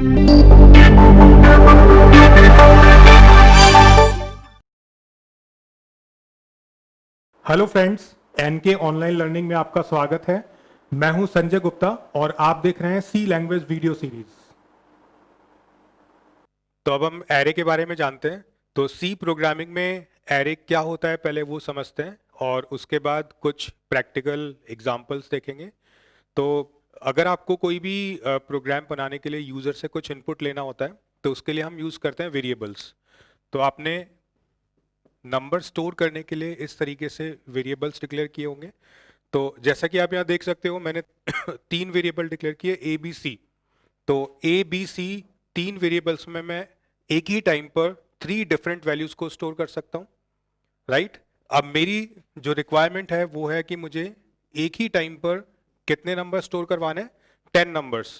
Hello friends, NK online learning में आपका स्वागत है। मैं हूं संजय गुप्ता और आप देख रहे हैं सी लैंग्वेज वीडियो सीरीज। तो अब हम एरे के बारे में जानते हैं। तो सी प्रोग्रामिंग में एरे क्या होता है पहले वो समझते हैं और उसके बाद कुछ प्रैक्टिकल एग्जांपल्स देखेंगे। तो अगर आपको कोई भी प्रोग्राम बनाने के लिए यूज़र से कुछ इनपुट लेना होता है तो उसके लिए हम यूज़ करते हैं वेरिएबल्स। तो आपने नंबर स्टोर करने के लिए इस तरीके से वेरिएबल्स डिक्लेयर किए होंगे। तो जैसा कि आप यहाँ देख सकते हो, मैंने तीन वेरिएबल डिक्लेयर किए ए बी सी। तो ए बी सी तीन वेरिएबल्स में मैं एक ही टाइम पर थ्री डिफरेंट वैल्यूज को स्टोर कर सकता हूँ, राइट। अब मेरी जो रिक्वायरमेंट है वो है कि मुझे एक ही टाइम पर कितने नंबर स्टोर करवाने हैं? 10 नंबर्स।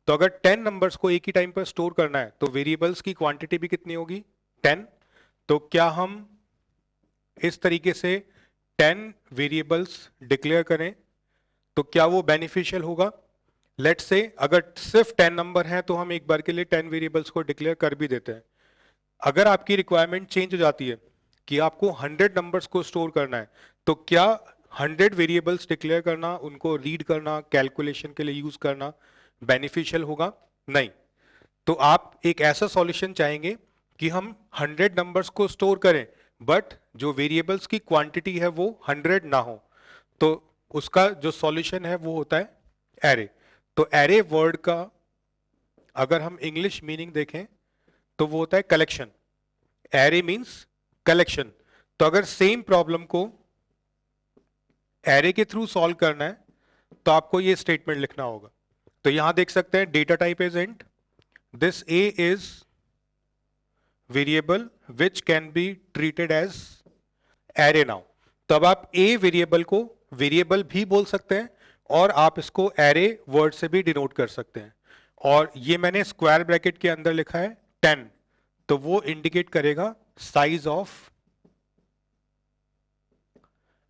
तो अगर 10 नंबर्स को एक ही टाइम पर स्टोर करना है तो वेरिएबल्स की क्वांटिटी भी कितनी होगी? 10। तो क्या हम इस तरीके से 10 वेरिएबल्स डिक्लेयर करें तो क्या वो बेनिफिशियल होगा? लेट्स से अगर सिर्फ 10 नंबर हैं तो हम एक बार के लिए 10 वेरिएबल्स को डिक्लेयर कर भी देते हैं। अगर आपकी रिक्वायरमेंट चेंज हो जाती है कि आपको 100 नंबर्स को स्टोर करना है तो क्या 100 वेरिएबल्स डिक्लेयर करना, उनको रीड करना, कैलकुलेशन के लिए यूज करना बेनिफिशियल होगा? नहीं। तो आप एक ऐसा सॉल्यूशन चाहेंगे कि हम 100 नंबर्स को स्टोर करें बट जो वेरिएबल्स की क्वांटिटी है वो 100 ना हो। तो उसका जो सॉल्यूशन है वो होता है एरे। तो एरे वर्ड का अगर हम इंग्लिश मीनिंग देखें तो वो होता है कलेक्शन। Array means collection. तो अगर सेम प्रॉब्लम को एरे के थ्रू सॉल्व करना है तो आपको ये स्टेटमेंट लिखना होगा। तो यहां देख सकते हैं data type is int, this a is variable which can be treated as array now. तब आप ए वेरिएबल को वेरिएबल भी बोल सकते हैं और आप इसको एरे वर्ड से भी डिनोट कर सकते हैं। और ये मैंने स्क्वायर ब्रैकेट के अंदर लिखा है 10, तो वो इंडिकेट करेगा साइज ऑफ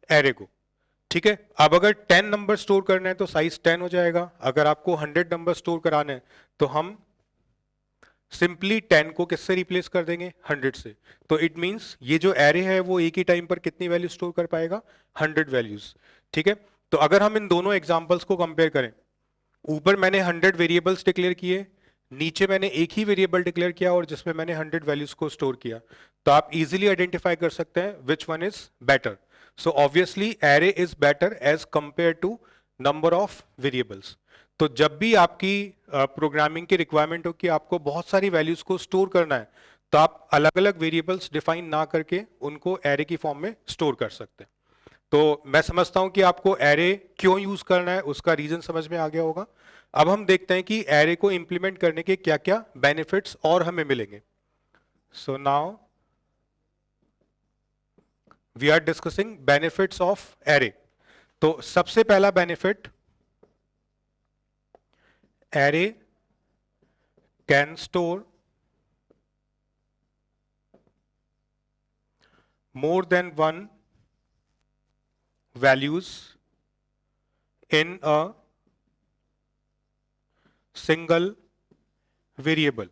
एरे को। ठीक है। अब अगर 10 नंबर स्टोर करना है तो साइज 10 हो जाएगा। अगर आपको 100 नंबर स्टोर कराने हैं तो हम सिंपली 10 को किससे रिप्लेस कर देंगे? 100 से। तो इट मींस ये जो एरे है वो एक ही टाइम पर कितनी वैल्यू स्टोर कर पाएगा? 100 वैल्यूज। ठीक है। तो अगर हम इन दोनों एग्जांपल्स को कंपेयर करें, ऊपर मैंने 100 वेरिएबल्स डिक्लेयर किए, नीचे मैंने एक ही वेरिएबल डिक्लेयर किया और जिसमें मैंने 100 वैल्यूज को स्टोर किया, तो आप इजीली आइडेंटिफाई कर सकते हैं which one is better. So obviously array is better as compare to number of variables. तो जब भी आपकी प्रोग्रामिंग की रिक्वायरमेंट हो कि आपको बहुत सारी वैल्यूज को स्टोर करना है तो आप अलग अलग वेरिएबल्स डिफाइन ना करके उनको एरे की फॉर्म में स्टोर कर सकते हैं। तो मैं समझता हूं कि आपको एरे क्यों यूज करना है उसका रीजन समझ में आ गया होगा। अब हम देखते हैं कि एरे को इंप्लीमेंट करने के क्या क्या बेनिफिट्स और हमें मिलेंगे। So now we are discussing benefits of array. तो सबसे पहला benefit, array can store more than one values in a single variable.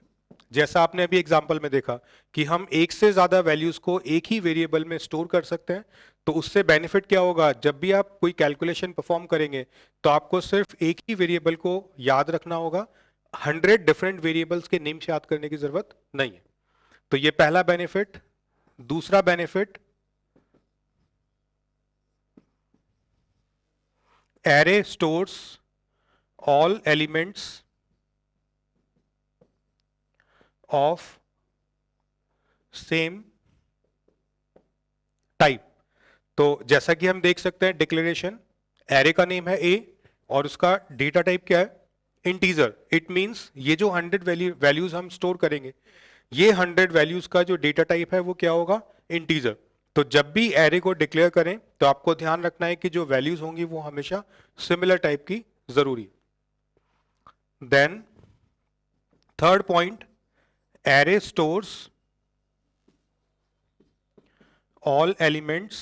जैसा आपने अभी एग्जांपल में देखा कि हम एक से ज्यादा वैल्यूज को एक ही वेरिएबल में स्टोर कर सकते हैं। तो उससे बेनिफिट क्या होगा? जब भी आप कोई कैलकुलेशन परफॉर्म करेंगे तो आपको सिर्फ एक ही वेरिएबल को याद रखना होगा, 100 डिफरेंट वेरिएबल्स के नेम्स याद करने की जरूरत नहीं है। तो ये पहला बेनिफिट। दूसरा benefit, array stores all elements of same type. तो जैसा कि हम देख सकते हैं डिक्लेरेशन, एरे का नेम है ए और उसका डेटा टाइप क्या है? इंटीजर। इट मींस ये जो 100 वैल्यूज हम स्टोर करेंगे, ये 100 वैल्यूज का जो डेटा टाइप है वो क्या होगा? इंटीजर। तो जब भी एरे को डिक्लेयर करें तो आपको ध्यान रखना है कि जो वैल्यूज होंगी वो हमेशा सिमिलर टाइप की जरूरी। Then third point, array stores all elements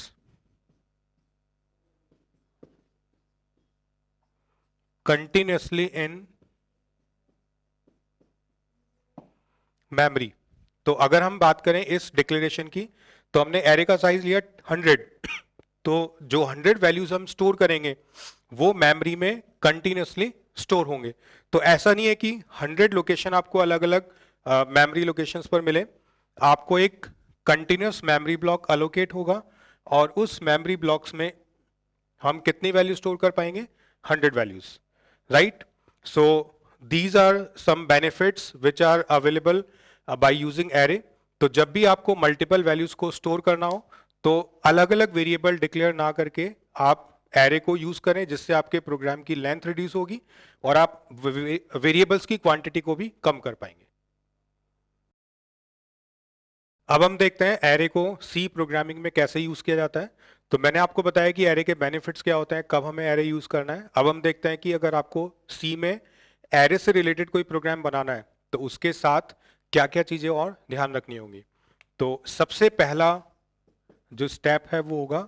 continuously in memory. तो अगर हम बात करें इस डिक्लेरेशन की, तो हमने एरे का साइज लिया 100। तो जो 100 वैल्यूज हम स्टोर करेंगे वो मेमोरी में कंटिन्यूसली स्टोर होंगे। तो ऐसा नहीं है कि 100 लोकेशन आपको अलग अलग मेमोरी लोकेशंस पर मिले। आपको एक कंटिन्यूस मेमोरी ब्लॉक अलोकेट होगा और उस मेमोरी ब्लॉक्स में हम कितनी वैल्यू स्टोर कर पाएंगे? 100 values, right? So these are some benefits which are available by using array. तो जब भी आपको मल्टीपल वैल्यूज को स्टोर करना हो तो अलग अलग वेरिएबल डिक्लेयर ना करके आप एरे को यूज करें, जिससे आपके प्रोग्राम की लेंथ रिड्यूस होगी और आप वेरिएबल्स की क्वांटिटी को भी कम कर पाएंगे। अब हम देखते हैं एरे को सी प्रोग्रामिंग में कैसे यूज किया जाता है। तो मैंने आपको बताया कि एरे के बेनिफिट्स क्या होते हैं, कब हमें एरे यूज करना है। अब हम देखते हैं कि अगर आपको सी में एरे से रिलेटेड कोई प्रोग्राम बनाना है तो उसके साथ क्या क्या चीजें और ध्यान रखनी होंगी। तो सबसे पहला जो स्टेप है वो होगा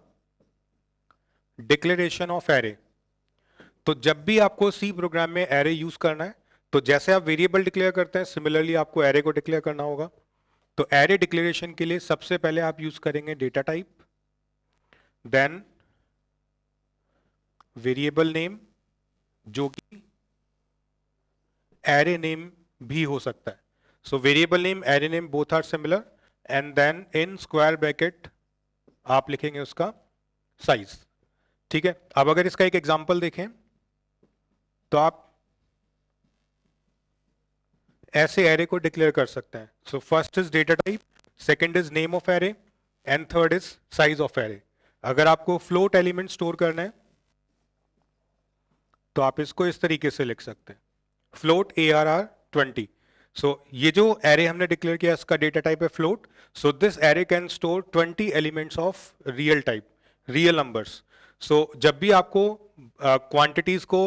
डिक्लेरेशन ऑफ एरे। तो जब भी आपको सी प्रोग्राम में एरे यूज करना है तो जैसे आप वेरिएबल डिक्लेयर करते हैं, सिमिलरली आपको एरे को डिक्लेयर करना होगा। तो एरे डिक्लेरेशन के लिए सबसे पहले आप यूज करेंगे data type, then variable name, जो कि एरे नेम भी हो सकता है। So variable name, array name both are similar, and then in square bracket आप लिखेंगे उसका साइज। ठीक है, अब अगर इसका एक एग्जांपल देखें तो आप ऐसे एरे को डिक्लेयर कर सकते हैं। So first is data type, second is name of array, and third is size of array. अगर आपको फ्लोट एलिमेंट स्टोर करना है तो आप इसको इस तरीके से लिख सकते हैं, फ्लोट ARR20। सो ये जो एरे हमने डिक्लेयर किया इसका डेटा टाइप है float. So this array can store 20 elements of real type, real numbers. So जब भी आपको क्वांटिटीज को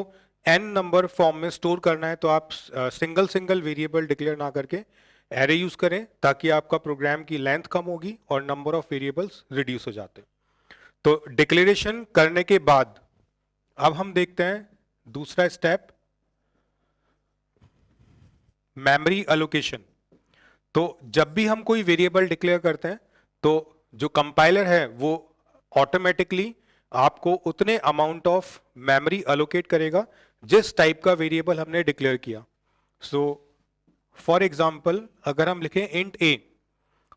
n नंबर फॉर्म में स्टोर करना है तो आप सिंगल सिंगल वेरिएबल डिक्लेयर ना करके एरे यूज करें, ताकि आपका प्रोग्राम की लेंथ कम होगी और नंबर ऑफ वेरिएबल्स रिड्यूस हो जाते हैं। तो डिक्लेरेशन करने के बाद अब हम देखते हैं दूसरा स्टेप, मेमोरी अलोकेशन। तो जब भी हम कोई वेरिएबल डिक्लेयर करते हैं तो जो कंपाइलर है वो ऑटोमेटिकली आपको उतने अमाउंट ऑफ मेमोरी अलोकेट करेगा जिस टाइप का वेरिएबल हमने डिक्लेयर किया। सो फॉर एग्जांपल अगर हम लिखें इंट ए,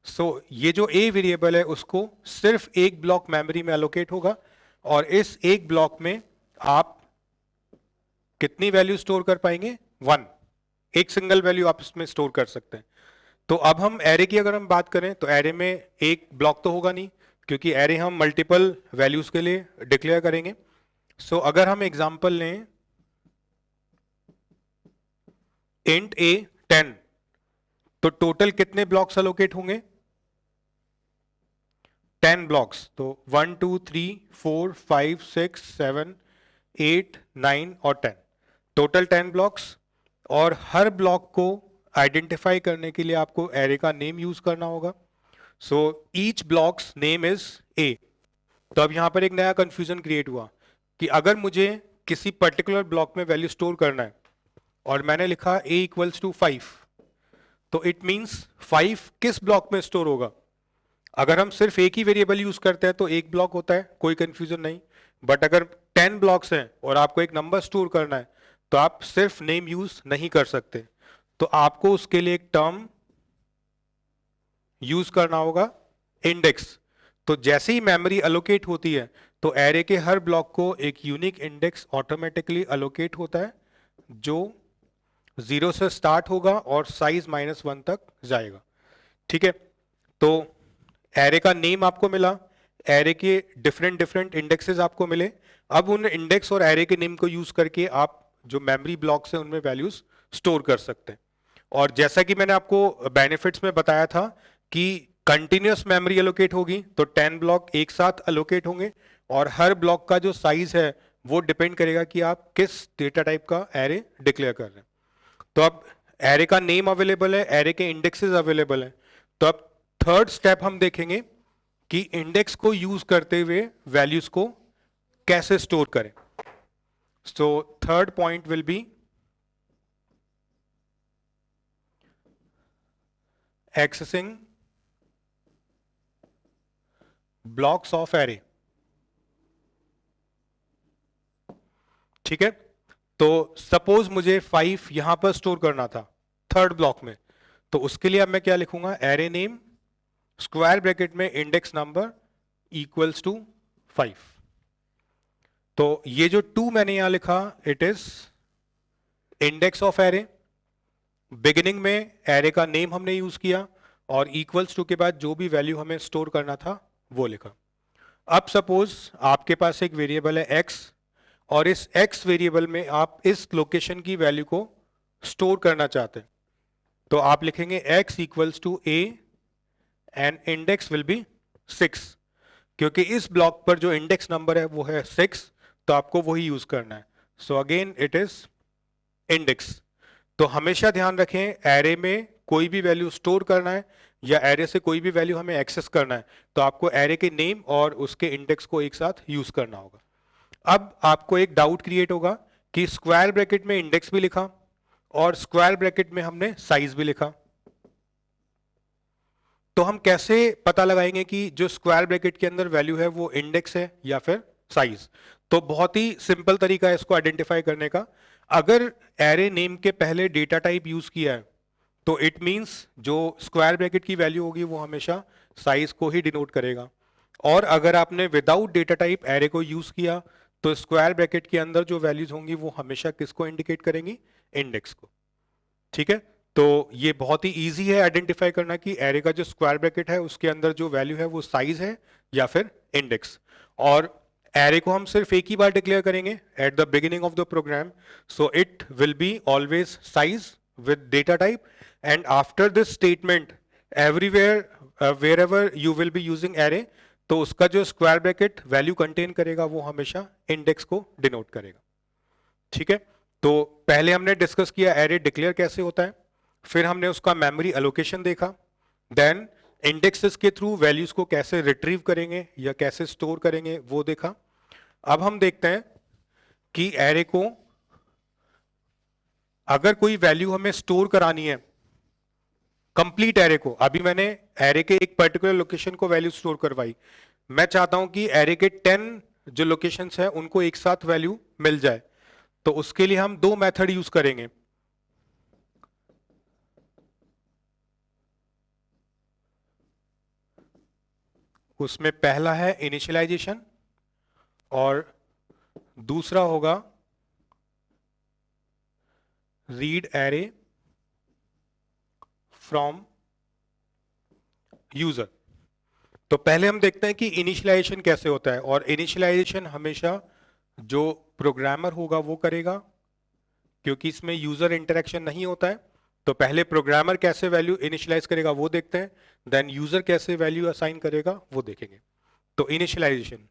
सो ये जो ए वेरिएबल है उसको सिर्फ एक ब्लॉक मेमोरी में अलोकेट होगा और इस एक ब्लॉक में आप कितनी वैल्यू स्टोर कर पाएंगे? 1। एक सिंगल वैल्यू आप इसमें स्टोर कर सकते हैं। तो अब हम एरे की अगर हम बात करें तो एरे में एक ब्लॉक तो होगा नहीं, क्योंकि एरे हम मल्टीपल वैल्यूज के लिए डिक्लेयर करेंगे। सो अगर हम एग्जांपल लें इंट ए 10, तो टोटल कितने ब्लॉक्स अलोकेट होंगे? 10 ब्लॉक्स। तो 1 2 3 4 5 6 7 8 9 और 10, टोटल 10 ब्लॉक्स। और हर ब्लॉक को आइडेंटिफाई करने के लिए आपको एरे का नेम यूज करना होगा। So each blocks name is a. तो अब यहां पर एक नया कंफ्यूजन क्रिएट हुआ कि अगर मुझे किसी पर्टिकुलर ब्लॉक में वैल्यू स्टोर करना है और मैंने लिखा a इक्वल्स टू 5, तो इट मींस 5 किस ब्लॉक में स्टोर होगा? अगर हम सिर्फ एक ही वेरिएबल यूज करते हैं तो एक ब्लॉक होता है, कोई कंफ्यूजन नहीं। बट अगर 10 ब्लॉक्स हैं और आपको एक नंबर स्टोर करना है तो आप सिर्फ नेम यूज नहीं कर सकते। तो आपको उसके लिए एक टर्म यूज करना होगा, इंडेक्स। तो जैसे ही मेमोरी अलोकेट होती है तो एरे के हर ब्लॉक को एक यूनिक इंडेक्स ऑटोमेटिकली अलोकेट होता है, जो 0 से स्टार्ट होगा और साइज -1 तक जाएगा। ठीक है, तो एरे का नेम आपको मिला, एरे के डिफरेंट डिफरेंट इंडेक्सेस आपको मिले। अब उन इंडेक्स और एरे के नेम को यूज करके आप जो मेमोरी ब्लॉक्स हैं उनमें वैल्यूज स्टोर कर सकते हैं। और जैसा कि मैंने आपको बेनिफिट्स में बताया था कि कंटिन्यूस मेमोरी एलोकेट होगी तो 10 ब्लॉक एक साथ एलोकेट होंगे और हर ब्लॉक का जो साइज है वो डिपेंड करेगा कि आप किस डेटा टाइप का एरे डिक्लेयर कर रहे हैं। तो अब एरे का नेम अवेलेबल है, एरे के इंडेक्सेस अवेलेबल हैं। तो अब थर्ड स्टेप हम देखेंगे कि इंडेक्स को यूज करते हुए वैल्यूज को कैसे स्टोर करें। So third point will be accessing blocks of array. ठीक है, तो सपोज मुझे 5 यहां पर स्टोर करना था थर्ड ब्लॉक में, तो उसके लिए अब मैं क्या लिखूंगा, एरे नेम स्क्वायर ब्रैकेट में इंडेक्स नंबर इक्वल्स टू 5। तो ये जो 2 मैंने यहां लिखा, it is index of array. Beginning में एरे का नेम हमने यूज किया और इक्वल्स टू के बाद जो भी वैल्यू हमें स्टोर करना था वो लिखा। अब सपोज आपके पास एक वेरिएबल है x, और इस x वेरिएबल में आप इस लोकेशन की वैल्यू को स्टोर करना चाहते हैं, तो आप लिखेंगे x equals to a and index will be 6। क्योंकि इस ब्लॉक पर जो इंडेक्स नंबर है वो है 6, तो आपको वही यूज करना है। So again it is index. तो हमेशा ध्यान रखें, एरे में कोई भी वैल्यू स्टोर करना है या एरे से कोई भी वैल्यू हमें एक्सेस करना है, तो आपको एरे के नेम और उसके इंडेक्स को एक साथ यूज करना होगा। अब आपको एक डाउट क्रिएट होगा कि स्क्वायर ब्रैकेट में इंडेक्स भी लिखा और स्क्वायर ब्रैकेट में हमने साइज भी लिखा, तो हम कैसे पता लगाएंगे कि जो स्क्वायर ब्रैकेट के अंदर वैल्यू है वो इंडेक्स है या फिर साइज? तो बहुत ही सिंपल तरीका है इसको आइडेंटिफाई करने का। अगर एरे नेम के पहले डेटा टाइप यूज किया है, तो इट मींस जो स्क्वायर ब्रैकेट की वैल्यू होगी वो हमेशा साइज को ही डिनोट करेगा। और अगर आपने विदाउट डेटा टाइप एरे को यूज किया, तो स्क्वायर ब्रैकेट के अंदर जो वैल्यूज होंगी वो हमेशा किसको इंडिकेट करेंगी? इंडेक्स को। ठीक है, तो ये बहुत ही इजी है आइडेंटिफाई करना कि एरे का जो स्क्वायर ब्रैकेट है उसके अंदर जो वैल्यू है वो साइज है या फिर इंडेक्स। और एरे को हम सिर्फ एक ही बार डिक्लेयर करेंगे at the beginning of the program, so it will be always size with data type, and after this statement everywhere wherever you will be using array, तो उसका जो स्क्वायर ब्रैकेट वैल्यू कंटेन करेगा वो हमेशा index को denote करेगा। ठीक है, तो पहले हमने डिस्कस किया एरे डिक्लेयर कैसे होता है, फिर हमने उसका मेमोरी एलोकेशन देखा, देन इंडेक्सेस के थ्रू वैल्यूज को कैसे रिट्रीव करेंगे या कैसे स्टोर करेंगे वो देखा। अब हम देखते हैं कि एरे को अगर कोई वैल्यू हमें स्टोर करानी है, कंप्लीट एरे को, अभी मैंने एरे के एक पर्टिकुलर लोकेशन को वैल्यू स्टोर करवाई, मैं चाहता हूं कि एरे के 10 जो लोकेशंस हैं उनको एक साथ वैल्यू मिल जाए, तो उसके लिए हम दो मेथड यूज करेंगे। उसमें पहला है इनिशियलाइजेशन और दूसरा होगा रीड एरे फ्रॉम यूजर। तो पहले हम देखते हैं कि इनिशियलाइजेशन कैसे होता है, और इनिशियलाइजेशन हमेशा जो प्रोग्रामर होगा वो करेगा, क्योंकि इसमें यूजर इंटरेक्शन नहीं होता है। तो पहले प्रोग्रामर कैसे वैल्यू इनिशियलाइज करेगा वो देखते हैं, देन यूजर कैसे वैल्यू असाइन करेगा वो देखेंगे। तो इनिशियलाइजेशन,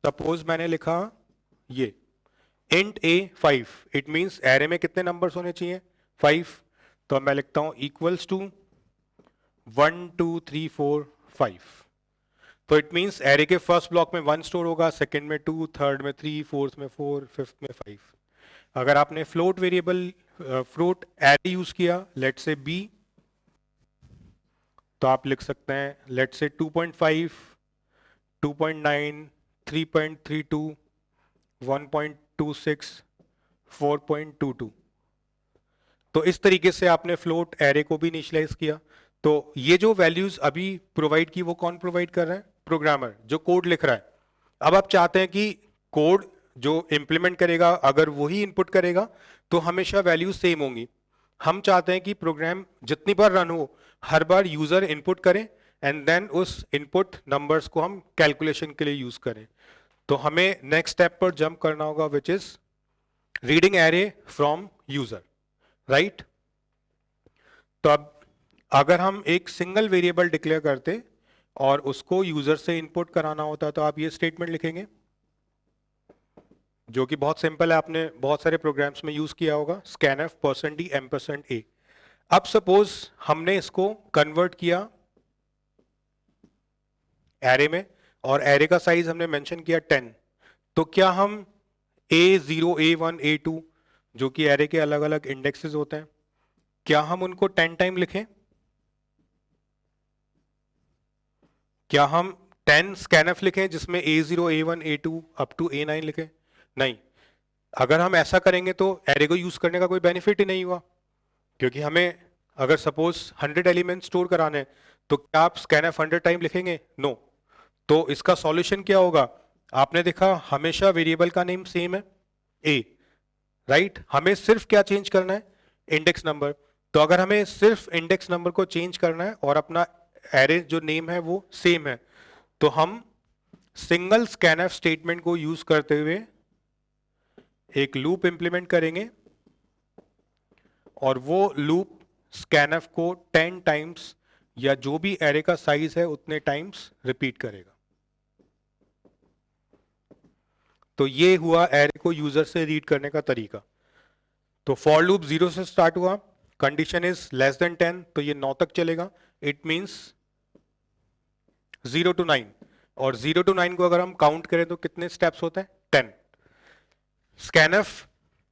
सपोज मैंने लिखा ये int A 5, it means array में कितने नंबर्स होने चाहिए? 5। तो अब मैं लिखता हूं इक्वल्स टू 1 2 3 4 5। तो इट मींस एरे के फर्स्ट ब्लॉक में 1 स्टोर होगा, सेकंड में 2, थर्ड में 3, फोर्थ में 4, फिफ्थ में 5। अगर आपने float variable float array use किया, लेट से बी, तो आप लिख सकते हैं लेट से 2.5, 2.9, 3.32, 1.26, 4.22। तो इस तरीके से आपने फ्लोट एरे को भी इनिशियलाइज किया। तो ये जो वैल्यूज अभी प्रोवाइड की वो कौन प्रोवाइड कर रहा है? प्रोग्रामर जो कोड लिख रहा है। अब आप चाहते हैं कि कोड जो इंप्लीमेंट करेगा अगर वही इनपुट करेगा तो हमेशा वैल्यूज सेम होंगी। हम चाहते हैं कि प्रोग्राम जितनी बार रन हो हर बार यूजर इनपुट करें एंड देन उस इनपुट नंबर्स को हम कैलकुलेशन के लिए यूज करें। तो हमें नेक्स्ट स्टेप पर जंप करना होगा, which is reading array from user, right. तो अब अगर हम एक सिंगल वेरिएबल डिक्लेयर करते और उसको यूजर से इनपुट कराना होता तो आप ये स्टेटमेंट लिखेंगे, जो कि बहुत सिंपल है, आपने बहुत सारे प्रोग्राम्स में यूज किया होगा, scanf %d %a। अब सपोज हमने इसको कन्वर्ट किया एरे में और एरे का साइज हमने मेंशन किया 10, तो क्या हम a0 a1 a2 जो कि एरे के अलग अलग इंडेक्सेस होते हैं, क्या हम उनको 10 टाइम लिखें? क्या हम 10 स्कैनफ लिखें जिसमें A0, A1, A2 up to A9 लिखें? नहीं। अगर हम ऐसा करेंगे तो एरे को यूज करने का कोई बेनिफिट ही नहीं हुआ, क्योंकि हमें अगर सपोज 100 एलिमेंट स्टोर कराने हैं तो क्या आप स्कैनफ 100 टाइम लिखेंगे? नो। तो इसका सॉल्यूशन क्या होगा? आपने देखा हमेशा वेरिएबल का नेम सेम है, ए, राइट? हमें सिर्फ क्या चेंज करना है? Index number. तो अगर हमें सिर्फ इंडेक्स नंबर को चेंज करना है और अपना एरे जो नेम है वो सेम है, तो हम सिंगल स्कैनफ स्टेटमेंट को यूज करते हुए एक लूप इंप्लीमेंट करेंगे और वो लूप स्कैनफ को 10 टाइम्स या जो भी एरे का साइज है उतने टाइम्स रिपीट करेगा। तो ये हुआ एरे को यूजर से रीड करने का तरीका। तो फॉर लूप 0 से स्टार्ट हुआ, कंडीशन इज लेस देन 10, तो ये 9 तक चलेगा। इट मींस 0 to 9, और 0 to 9 को अगर हम काउंट करें तो कितने स्टेप्स होते हैं? 10। स्कैनफ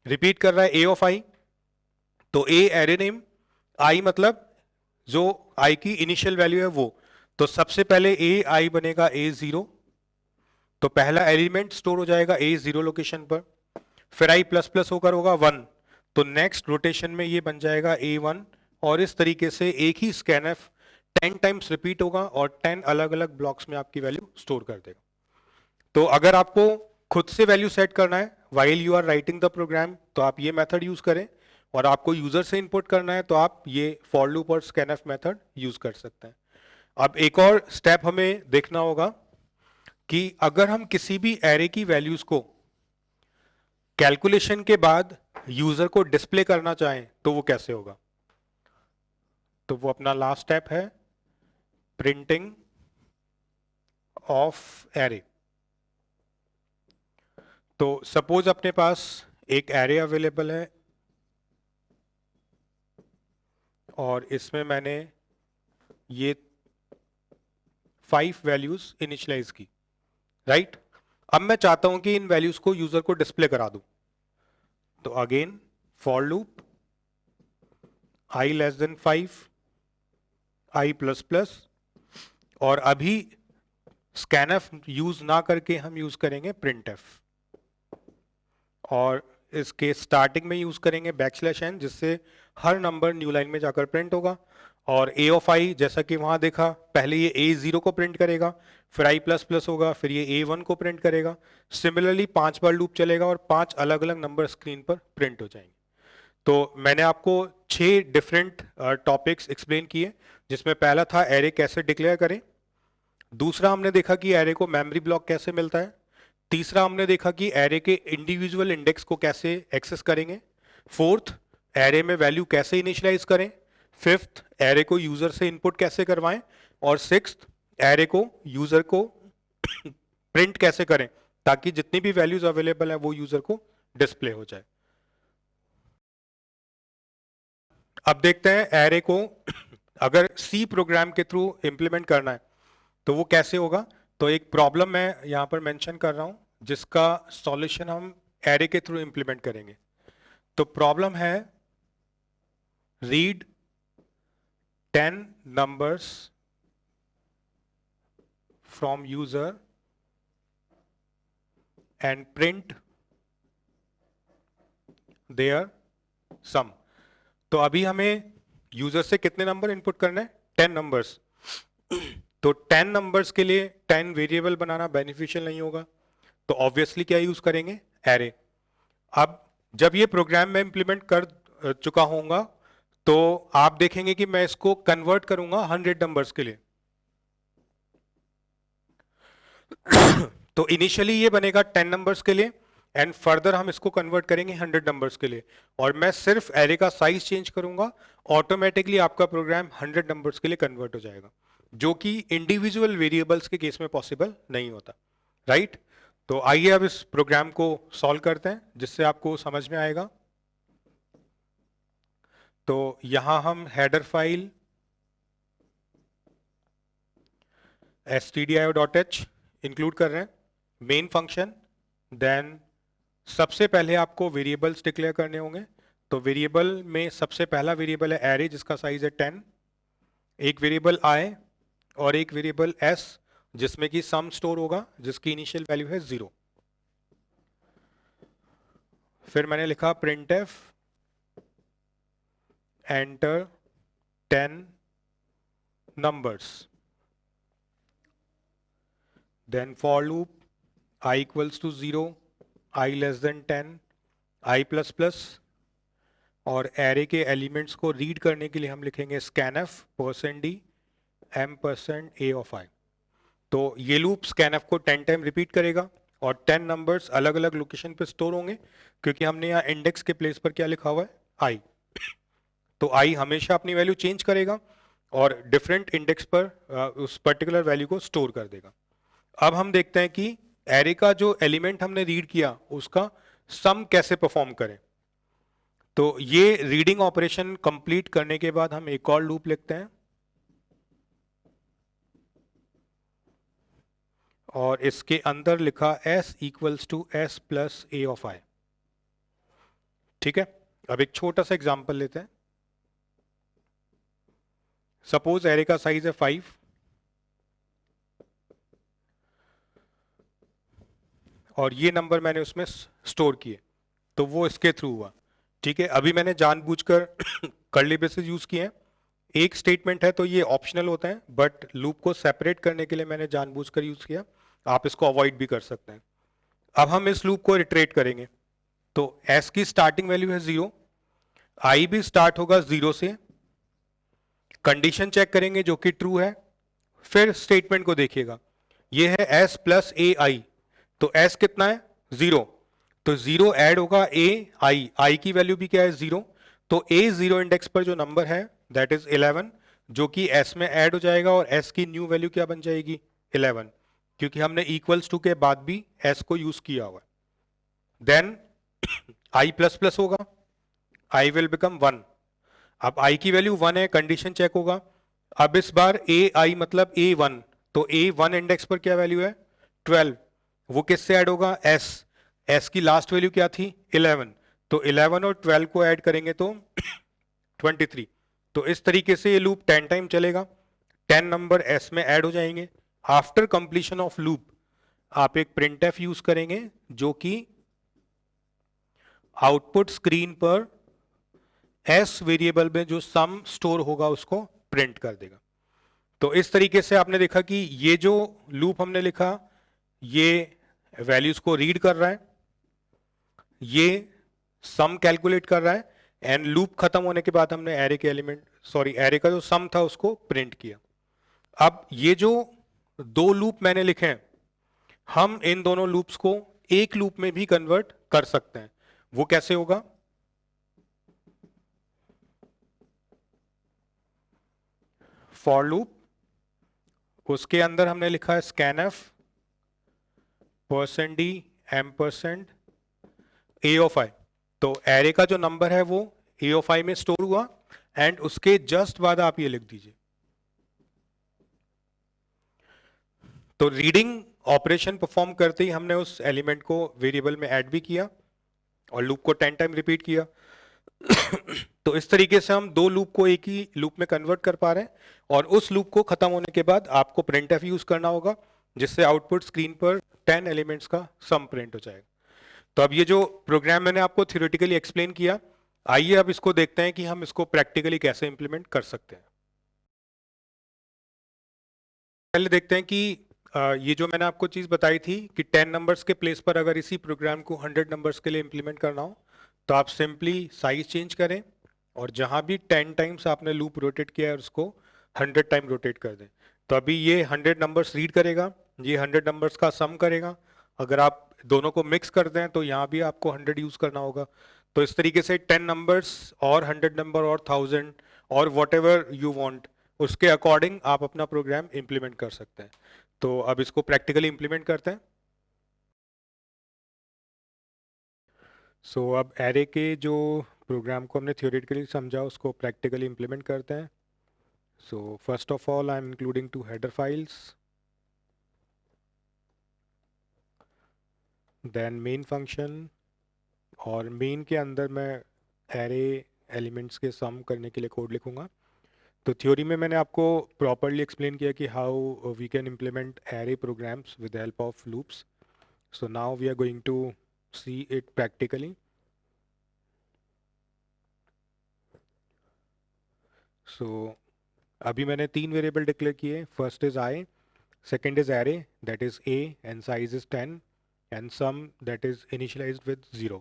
रिपीट कर रहा है ए ऑफ आई, तो ए एरे नेम, आई मतलब जो आई की इनिशियल वैल्यू है वो, तो सबसे पहले ए आई बनेगा A0, तो पहला एलिमेंट स्टोर हो जाएगा A0 लोकेशन पर, फिर आई प्लस प्लस होकर होगा 1, तो नेक्स्ट रोटेशन में ये बन जाएगा A1, और इस तरीके से एक ही स्कैनफ 10 टाइम्स रिपीट होगा और 10 अलग अलग ब्लॉक्स में आपकी वैल्यू स्टोर कर देगा। तो अगर आपको खुद से वैल्यू सेट करना है while you are writing the program, तो आप ये मेथड यूज करें, और आपको यूजर से इनपुट करना है तो आप ये फॉर लूप और स्कैनफ मेथड यूज कर सकते हैं। अब एक और स्टेप हमें देखना होगा कि अगर हम किसी भी एरे की वैल्यूज को कैलकुलेशन के बाद यूजर को डिस्प्ले करना चाहें तो वो कैसे होगा? तो वो अपना लास्ट स्टेप है, प्रिंटिंग ऑफ एरे। तो सपोज अपने पास एक एरे अवेलेबल है और इसमें मैंने ये 5 वैल्यूज इनिशियलाइज की, राइट? अब मैं चाहता हूं कि इन वैल्यूज को यूजर को डिस्प्ले करा दूं, तो again for loop i less than 5, i plus plus, और अभी स्कैनफ यूज ना करके हम यूज करेंगे printf, और इसके स्टार्टिंग में यूज करेंगे बैकस्लैश n, जिससे हर नंबर न्यू लाइन में जाकर प्रिंट होगा। और a ऑफ i, जैसा कि वहां देखा, पहले ये A0 को प्रिंट करेगा, फिर i प्लस प्लस होगा, फिर ये A1 को प्रिंट करेगा। सिमिलरली 5 बार लूप चलेगा और 5 अलग अलग नंबर स्क्रीन पर प्रिंट हो जाएंगे। तो मैंने आपको 6 डिफरेंट टॉपिक्स एक्सप्लेन किए, जिसमें पहला था एरे कैसे डिक्लेयर करें, दूसरा हमने देखा कि एरे को मेमोरी ब्लॉक कैसे मिलता है, तीसरा हमने देखा कि एरे के इंडिविजुअल इंडेक्स को कैसे एक्सेस करेंगे, फोर्थ एरे में वैल्यू कैसे इनिशियलाइज करें, फिफ्थ एरे को यूजर से इनपुट कैसे करवाएं, और सिक्स्थ एरे को यूजर को प्रिंट कैसे करें ताकि जितनी भी वैल्यूज अवेलेबल है वो यूजर को डिस्प्ले हो जाए। अब देखते हैं एरे को अगर सी प्रोग्राम के थ्रू इंप्लीमेंट करना है तो वो कैसे होगा। तो एक प्रॉब्लम मैं यहां पर मेंशन कर रहा हूं जिसका सॉल्यूशन हम एरे के थ्रू इंप्लीमेंट करेंगे। तो प्रॉब्लम है read 10 numbers from user and print their sum। तो अभी हमें यूजर से कितने नंबर इनपुट करने हैं? 10 नंबर्स। तो 10 नंबर्स के लिए 10 वेरिएबल बनाना बेनिफिशियल नहीं होगा, तो ऑब्वियसली क्या यूज करेंगे? एरे। अब जब ये प्रोग्राम मैं इंप्लीमेंट कर चुका होऊंगा तो आप देखेंगे कि मैं इसको कन्वर्ट करूंगा 100 नंबर्स के लिए। तो इनिशियली ये बनेगा 10 नंबर्स के लिए, एंड फर्दर हम इसको कन्वर्ट करेंगे 100 नंबर्स के लिए, और मैं सिर्फ एरे का साइज चेंज करूंगा, ऑटोमेटिकली आपका प्रोग्राम 100 नंबर्स के लिए कन्वर्ट हो जाएगा, जो कि इंडिविजुअल वेरिएबल्स के केस में पॉसिबल नहीं होता, राइट? तो आइए अब इस प्रोग्राम को सॉल्व करते हैं जिससे आपको समझ में आएगा। तो यहां हम हेडर फाइल stdio.h इंक्लूड कर रहे हैं, मेन फंक्शन, देन सबसे पहले आपको वेरिएबल्स डिक्लेयर करने होंगे। तो वेरिएबल में सबसे पहला वेरिएबल है एरे जिसका साइज है 10, एक वेरिएबल i और एक वेरिएबल s जिसमें कि सम स्टोर होगा जिसकी इनिशियल वैल्यू है 0। फिर मैंने लिखा printf enter 10 numbers, then for loop I equals to 0, I less than 10, I plus plus, और एरे के एलिमेंट्स को रीड करने के लिए हम लिखेंगे scanf %d m% a of i। तो ये लूप scanf को 10 टाइम रिपीट करेगा और 10 नंबर्स अलग अलग लोकेशन पे स्टोर होंगे, क्योंकि हमने यहाँ इंडेक्स के प्लेस पर क्या लिखा हुआ है i। तो i हमेशा अपनी वैल्यू चेंज करेगा और डिफरेंट इंडेक्स पर उस पर्टिकुलर वैल्यू को स्टोर कर देगा। अब हम देखते हैं कि एरे का जो एलिमेंट हमने रीड किया उसका सम कैसे परफॉर्म करें। तो ये रीडिंग ऑपरेशन कंप्लीट करने के बाद हम एक और लूप लिखते हैं और इसके अंदर लिखा s equals to s plus a of i। ठीक है, अब एक छोटा सा एग्जांपल लेते हैं। सपोज एरे का साइज है 5 और ये नंबर मैंने उसमें स्टोर किए, तो वो इसके थ्रू हुआ। ठीक है, अभी मैंने जानबूझकर कर्ली ब्रेसेस यूज किए हैं। एक स्टेटमेंट है तो ये ऑप्शनल होता है, बट लूप को सेपरेट करने के लिए मैंने जानबूझकर यूज किया। आप इसको अवॉइड भी कर सकते हैं। अब हम इस लूप को रिट्रेट करेंगे। तो s की स्टार्टिंग वैल्यू है 0, i भी स्टार्ट होगा 0 से, कंडीशन चेक करेंगे जो कि ट्रू है, फिर स्टेटमेंट को देखिएगा। ये है s प्लस ए आई, तो s कितना है 0, तो 0 ऐड होगा आई की वैल्यू भी क्या है 0, तो a 0 इंडेक्स पर जो नंबर है दैट इज 11, जो कि s में ऐड हो जाएगा और s की न्यू वैल्यू क्या बन जाएगी 11, क्योंकि हमने इक्वल्स टू के बाद भी s को यूज किया हुआ। देन i प्लस प्लस होगा, i विल बिकम 1। अब i की वैल्यू 1 है, कंडीशन चेक होगा। अब इस बार ai मतलब a1, तो a1 इंडेक्स पर क्या वैल्यू है 12, वो किससे ऐड होगा s की लास्ट वैल्यू क्या थी 11, तो 11 और 12 को ऐड करेंगे तो 23। तो इस तरीके से ये लूप 10 टाइम चलेगा, 10 नंबर s में ऐड हो जाएंगे। आफ्टर कंप्लीशन ऑफ लूप आप एक printf यूज करेंगे जो कि आउटपुट स्क्रीन पर s वेरिएबल में जो सम स्टोर होगा उसको प्रिंट कर देगा। तो इस तरीके से आपने देखा कि ये जो लूप हमने लिखा ये वैल्यूज को रीड कर रहा है, ये सम कैलकुलेट कर रहा है, एंड लूप खत्म होने के बाद हमने एरे का जो सम था उसको प्रिंट किया। अब ये जो दो लूप मैंने लिखे हैं, हम इन दोनों लूप्स को एक लूप में भी कन्वर्ट कर सकते हैं। वो कैसे होगा, फॉर लूप, उसके अंदर हमने लिखा है scanf %d m% a of i। तो एरे का जो नंबर है वो a of i में स्टोर हुआ, एंड उसके जस्ट बाद आप ये लिख दीजिए। तो रीडिंग ऑपरेशन परफॉर्म करते ही हमने उस एलिमेंट को वेरिएबल में ऐड भी किया और लूप को 10 टाइम रिपीट किया। तो इस तरीके से हम दो लूप को एक ही लूप में कन्वर्ट कर पा रहे हैं, और उस लूप को खत्म होने के बाद आपको printf यूज करना होगा जिससे आउटपुट स्क्रीन पर 10 एलिमेंट्स का सम प्रिंट हो जाएगा। तो अब ये जो प्रोग्राम मैंने आपको थियोरेटिकली एक्सप्लेन किया, आइए अब इसको देखते हैं कि हम इसको प्रैक्टिकली कैसे इंप्लीमेंट कर सकते हैं। पहले देखते हैं कि ये जो मैंने आपको चीज बताई थी कि 10 नंबर्स के प्लेस पर अगर इसी प्रोग्राम को 100 नंबर्स के लिए इंप्लीमेंट करना हो तो आप सिंपली साइज चेंज करें और जहां भी 10 टाइम्स आपने लूप रोटेट किया है उसको 100 टाइम रोटेट कर दें। तो अभी ये 100 नंबर्स रीड करेगा, ये 100 नंबर्स का सम करेगा। अगर आप दोनों को मिक्स कर दें तो यहाँ भी आपको 100 यूज करना होगा। तो इस तरीके से 10 नंबर्स और 100 नंबर और 1000 और वॉट एवर यू वॉन्ट, उसके अकॉर्डिंग आप अपना प्रोग्राम इंप्लीमेंट कर सकते हैं। तो अब इसको प्रैक्टिकली इंप्लीमेंट करते हैं। अब एरे के जो प्रोग्राम को हमने थियोरेटिकली समझा उसको प्रैक्टिकली इंप्लीमेंट करते हैं। First of all I am including 2 header files, then main function, और मेन के अंदर मैं एरे एलिमेंट्स के सम करने के लिए कोड लिखूंगा। तो थ्योरी में मैंने आपको प्रॉपरली एक्सप्लेन किया कि how we can implement array programs with help of loops. So now we are going to see it practically. So अभी मैंने तीन वेरिएबल डिक्लेयर किए. First is I, second is array that is a and size is 10 and sum that is initialized with 0.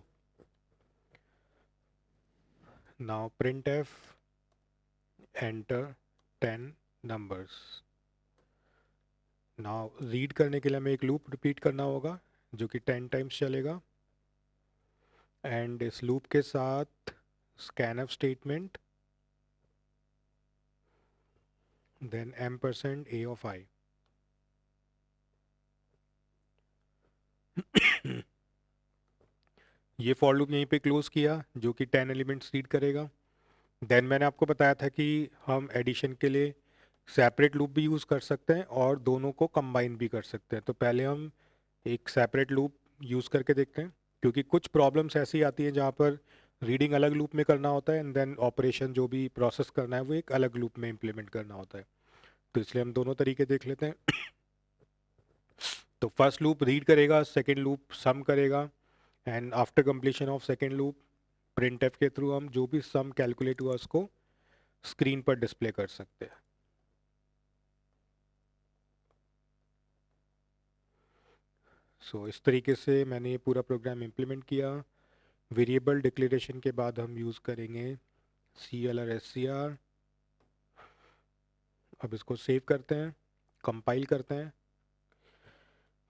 Now printf enter 10 numbers. Now read करने के लिए हमें एक loop repeat करना होगा जो कि 10 टाइम्स चलेगा. एंड इस लूप के साथ scanf statement, then ampersand a of I. ये फॉर लूप यहीं पे क्लोज किया जो कि 10 एलिमेंट्स रीड करेगा. देन मैंने आपको बताया था कि हम एडिशन के लिए सेपरेट लूप भी यूज़ कर सकते हैं और दोनों को कंबाइन भी कर सकते हैं. तो पहले हम एक सेपरेट लूप यूज़ करके देखते हैं, क्योंकि कुछ प्रॉब्लम्स ऐसी आती हैं जहाँ पर रीडिंग अलग लूप में करना होता है एंड देन ऑपरेशन जो भी प्रोसेस करना है वो एक अलग लूप में इम्प्लीमेंट करना होता है. तो इसलिए हम दोनों तरीके देख लेते हैं. तो फर्स्ट लूप रीड करेगा, सेकेंड लूप सम करेगा, and after completion of second loop printf के थ्रू हम जो भी सम कैलकुलेट हुआ उसको स्क्रीन पर डिस्प्ले कर सकते हैं. सो इस तरीके से मैंने ये पूरा प्रोग्राम इम्प्लीमेंट किया. वेरिएबल डिक्लेरेशन के बाद हम यूज़ करेंगे clr/scr. अब इसको सेव करते हैं, कंपाइल करते हैं.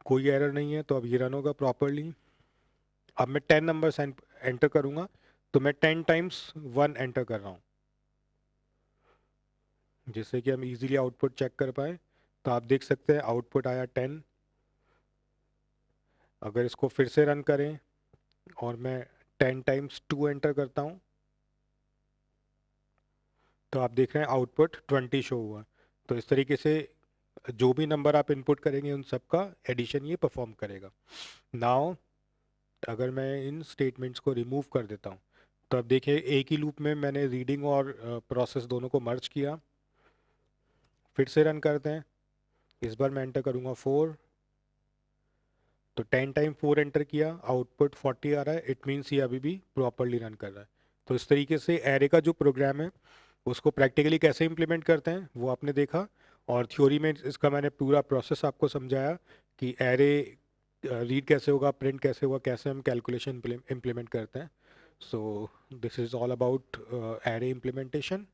कोई एरर नहीं है तो अब ये रन होगा प्रॉपरली. अब मैं 10 नंबर्स एंटर करूँगा, तो मैं 10 टाइम्स 1 एंटर कर रहा हूँ जिससे कि हम इजीली आउटपुट चेक कर पाए. तो आप देख सकते हैं आउटपुट आया 10. अगर इसको फिर से रन करें और मैं 10 टाइम्स 2 एंटर करता हूँ तो आप देख रहे हैं आउटपुट 20 शो हुआ. तो इस तरीके से जो भी नंबर आप इनपुट करेंगे उन सब का एडिशन ये परफॉर्म करेगा. नाउ अगर मैं इन स्टेटमेंट्स को रिमूव कर देता हूँ तो अब देखिए एक ही लूप में मैंने रीडिंग और प्रोसेस दोनों को मर्ज किया. फिर से रन करते हैं. इस बार मैं एंटर करूँगा 4. तो 10 टाइम 4 एंटर किया, आउटपुट 40 आ रहा है. इट मीन्स ये अभी भी प्रॉपरली रन कर रहा है. तो इस तरीके से एरे का जो प्रोग्राम है उसको प्रैक्टिकली कैसे इम्प्लीमेंट करते हैं वो आपने देखा, और थ्योरी में इसका मैंने पूरा प्रोसेस आपको समझाया कि एरे रीड कैसे होगा, प्रिंट कैसे होगा, कैसे हम कैलकुलेशन इम्प्लीमेंट करते हैं. So this is all about array implementation.